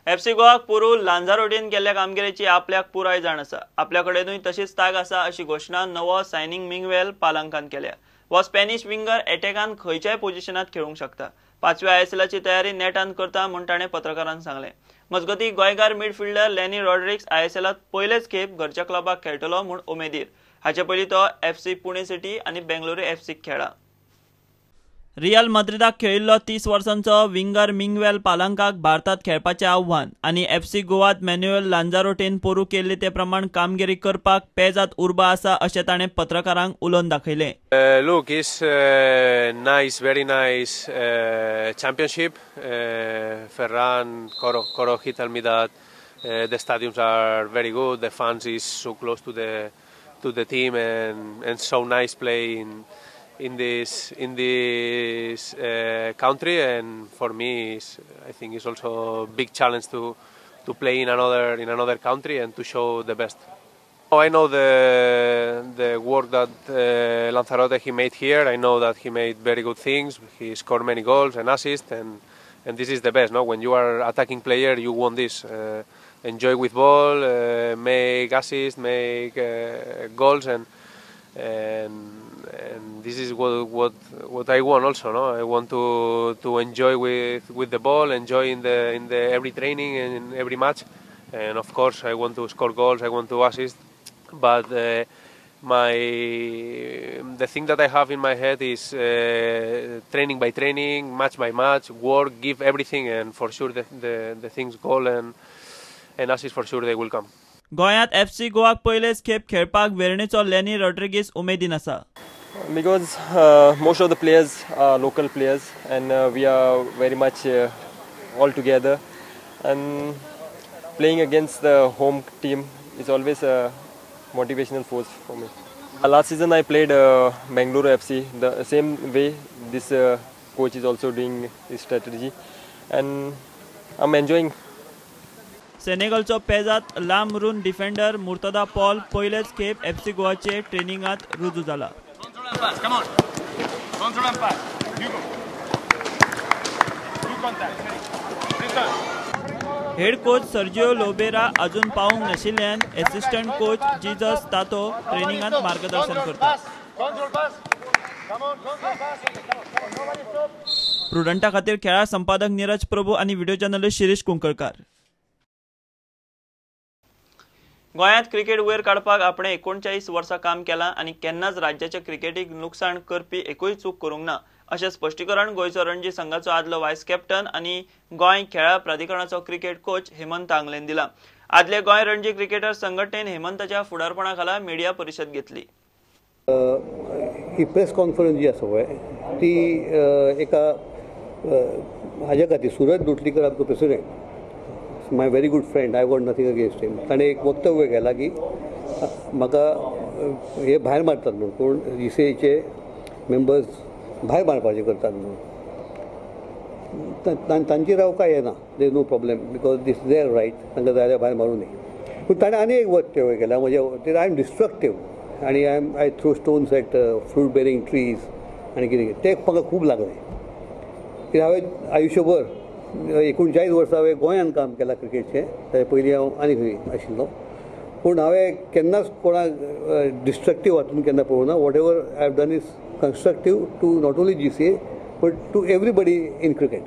FC गोवाक पुरू लांजारोटीन केल्ल्या कामगिरीची आपल्याक पुराय जाण आसा. आपल्या कडेनूय तशीच ताक आसा अशी घोषणा नवो सायनिंग मिंगवेल पालांकान केल्या. वो स्पॅनिश विंगर एटॅकान खंयच्याय पोझिशनात खेळूंक शकता. 5व्या आयएसएलाची तयारी नेटान करता म्हूण ताणें पत्रकारांक सांगलें. मजगतीं गोंयकार मिडफिल्डर लॅनी रॉड्रिग्स आयएसएलात पयलेच खेप घरच्या क्लबाक खेळटलो म्हूण उमेदीर. हाचे पयलीं तो एफसी पुणे सिटी आनी बेंगळुरू एफसीक खेळ्ळा. रियल माद्रिदाक खेळिल्लो 30 वर्सांचो विंगर मिंगवेल पालांकाक भारतात खेळपाचें आव्हान आनी एफसी गोवात मॅन्युएल लांजारोटेन पोरू केल्ली ते प्रमाण कामगिरी करपाक पेजात उर्बा आसा अशें ताणें पत्रकारांक उलोवन दाखयलें. Look, it's nice, very nice championship. Ferran Coro he told me that the stadiums are very good. The fans is so close to the team and so nice playing in this country, and for me I think it's also a big challenge to play in another country and to show the best. I know the work that Lanzarote he made here. I know that he made very good things. He scored many goals and assists, and this is the best. No, when you are attacking player, you want this. Enjoy with ball, make assists, make goals, and this is what I want also. No, I want to enjoy with the ball, enjoy in the every training and in every match, and of course I want to score goals. I want to assist, but the thing that I have in my head is training by training, match by match, work, give everything, and for sure the things goal and assist for sure they will come. गोंयांत FC गोवाक पयलेच खेप खेळपाक वेर्णेचो लॅनी रॉड्रिगीस उमेदीन आसा. Because most of the players are local players and we are very much all together, and playing against the home team is always a motivational force for me. Last season I played Bengaluru FC the same way. This coach is also doing his strategy and I'm enjoying. सेनेगलचो पेजात लांब रून defender मुर्तदा Paul पयलेच खेप FC गोवाचे ट्रेनिंगात रुजू जाला. Head coach Sergio Lobera अजून पावूंक नाशिल्ल्यान assistant coach Jesus तातो ट्रेनिंगात मार्गदर्शन करता. प्रुडंटा खातीर खेळा संपादक नीरज प्रभू आनी व्हिडिओ जर्नलिस्ट शिरीष कुंकळकार. गोंयांत क्रिकेट वयर काडपाक आपणे 39 वर्सां काम केलां आनी केन्नाच राज्याच्या क्रिकेटीक नुकसाण करपी एकूय चूक करूंक ना अशें स्पश्टीकरण गोंयचो रणजी संघाचो आदलो व्हायस कॅप्टन आनी गोंय खेळा प्राधिकरणाचो क्रिकेट कोच हेमंत आंगलेन दिला. आदले गोंय रणजी क्रिकेटर संघटनेन हेमंताच्या फुडारपणा खाला मिडिया परिशद घेतली. ही प्रेस कॉन्फरन्स जी आसा पळय ती एका हाज्या खातीर सुरज लोटलीकर आमचो president, my very good friend, I want nothing against him. ताणें एक वक्तव्य केलां की म्हाका हे भायर मारतात म्हणून, कोण UCIचे मेंबर्स भायर मारपाचें करतात म्हणून. तांचेर हांव काय येना, there no problem because these there right, तांकां जाय जाल्यार भायर मारूं न्ही. पूण ताणें आनी एक वक्तव्य केलां म्हणजे आय एम डिस्ट्रक्टीव आनी I throw stones at fruit bearing trees आनी कितें तें म्हाका खूब लागलें. कित्याक हांवें आयुश्यभर 39 वर्सां हांवें गोंयांत काम केलां क्रिकेटचें. ताचे पयलीं हांव आनी खंय आशिल्लो, पूण हांवें केन्नाच कोणाक डिस्ट्रक्टीव हातून केन्ना पळोवंक ना. Whatever I have done is constructive to not only GCA but to everybody in cricket.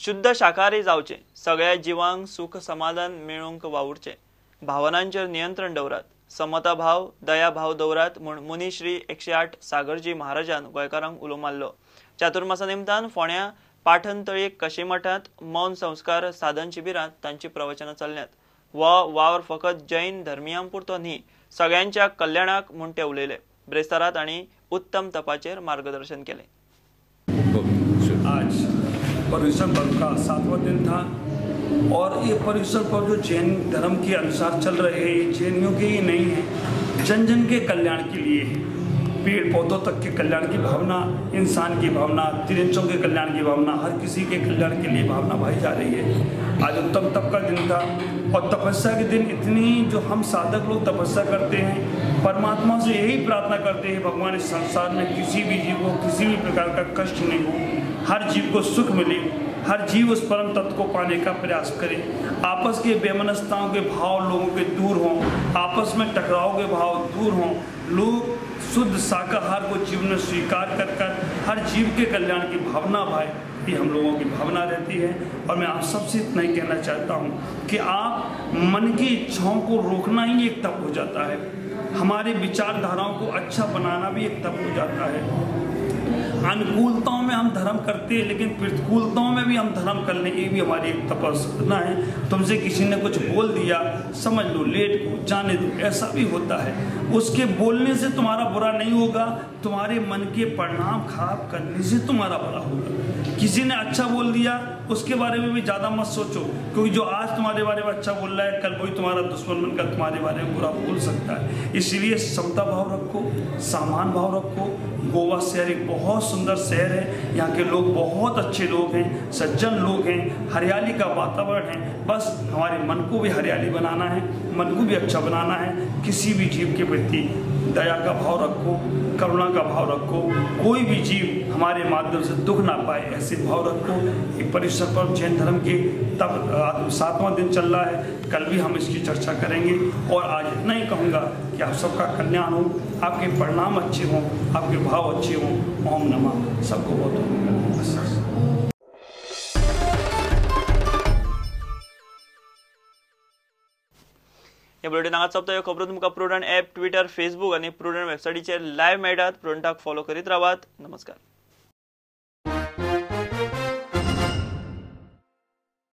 शुद्ध शाकाहारी जावचे, सगळ्या जिवांक सुख समाधान मेळूंक वावुरचें, भावनांचेर नियंत्रण दवरात, समता भाव दया भाव दवरात म्हूण मुनीश्री 108 सागरजी महाराजान गोंयकारांक उलो मारलो. चातुर्मासा निमतान फोंड्या पाठनतळी काशी मठांत मौन संस्कार साधन शिबिरांत तांची प्रवचनां चल्ल्यात. वो वावर फकत जैन धर्मियां पुरतो न्ही, सगळ्यांच्या कल्याणाक म्हूण ते उलयले. ब्रेस्तारात आनी उत्तम तपाचेर मार्गदर्शन केलें. आज पर्युषण पर्व का 7वां दिन था और ये पर्युषण पर्व जो जैन धर्म के अनुसार चल रहे हैं, जैनियों के ही नहीं है, जन जन के कल्याण के लिए है. पेड़ पौधों तक के कल्याण की भावना, इंसान की भावना, तिरंचों के कल्याण की भावना, हर किसी के कल्याण के लिए भावना भाई जा रही है। आज उत्तम तप का दिन था और तपस्या के दिन इतनी जो हम साधक लोग तपस्या करते हैं, परमात्मा से यही प्रार्थना करते हैं भगवान इस संसार में किसी भी जीव को किसी भी प्रकार का कष्ट नहीं हो, हर जीव को सुख मिले, हर जीव उस परम तत्व को पाने का प्रयास करे। आपस के बेमनस्ताओं के भाव लोगों के दूर हों, आपस में टकराव के भाव दूर हों, लोग शुद्ध शाकाहार को जीवन में स्वीकार कर हर जीव के कल्याण की भावना भाई, ये हम लोगों की भावना रहती है। और मैं आप सबसे इतना ही कहना चाहता हूँ कि आप मन की इच्छाओं को रोकना ही एक तप हो जाता है, हमारे विचारधाराओं को अच्छा बनाना भी एक तप हो जाता है। अनुकूलताओं में हम धर्म करते हैं, लेकिन प्रतिकूलताओं में भी हम धर्म कर लें, ये भी हमारी एक तपस्या है। तुमसे किसी ने कुछ बोल दिया, समझ लो, लेट को जाने दो, ऐसा भी होता है। उसके बोलने से तुम्हारा बुरा नहीं होगा, तुम्हारे मन के परिणाम खराब करने से तुम्हारा बुरा होगा। किसी ने अच्छा बोल दिया, उसके बारे में भी ज़्यादा मत सोचो, क्योंकि जो आज तुम्हारे बारे में अच्छा बोल रहा है, कल वही तुम्हारा दुश्मन बनकर तुम्हारे बारे में बुरा बोल सकता है। इसलिए समता भाव रखो, सामान भाव रखो। गोवा शहर एक बहुत सुंदर शहर है, यहाँ के लोग बहुत अच्छे लोग हैं, सज्जन लोग हैं, हरियाली का वातावरण है। बस हमारे मन को भी हरियाली बनाना है, मन को भी अच्छा बनाना है। किसी भी जीव के प्रति दया का भाव रखो, करुणा का भाव रखो, कोई भी जीव हमारे माध्यम से दुख ना पाए, ऐसे भाव रखो। एक परिसर पर जैन धर्म के तब 7वां दिन चल रहा है, कल भी हम इसकी चर्चा करेंगे। और आज इतना ही कहूँगा कि आप सबका कल्याण हो, आपके परिणाम अच्छे हों, आपके भाव अच्छे हों। ओम नमः, सबको बहुत धन्यवाद। या बुलेटिन हांगा सोंपता। ह्यो खबरो तुमकां प्रुडंट ॲप, ट्विटर, फेसबूक आनी प्रुडंट वेबसायटीचेर लायव्ह मेळटात। प्रुडंटाक फॉलो करीत रावात। नमस्कार.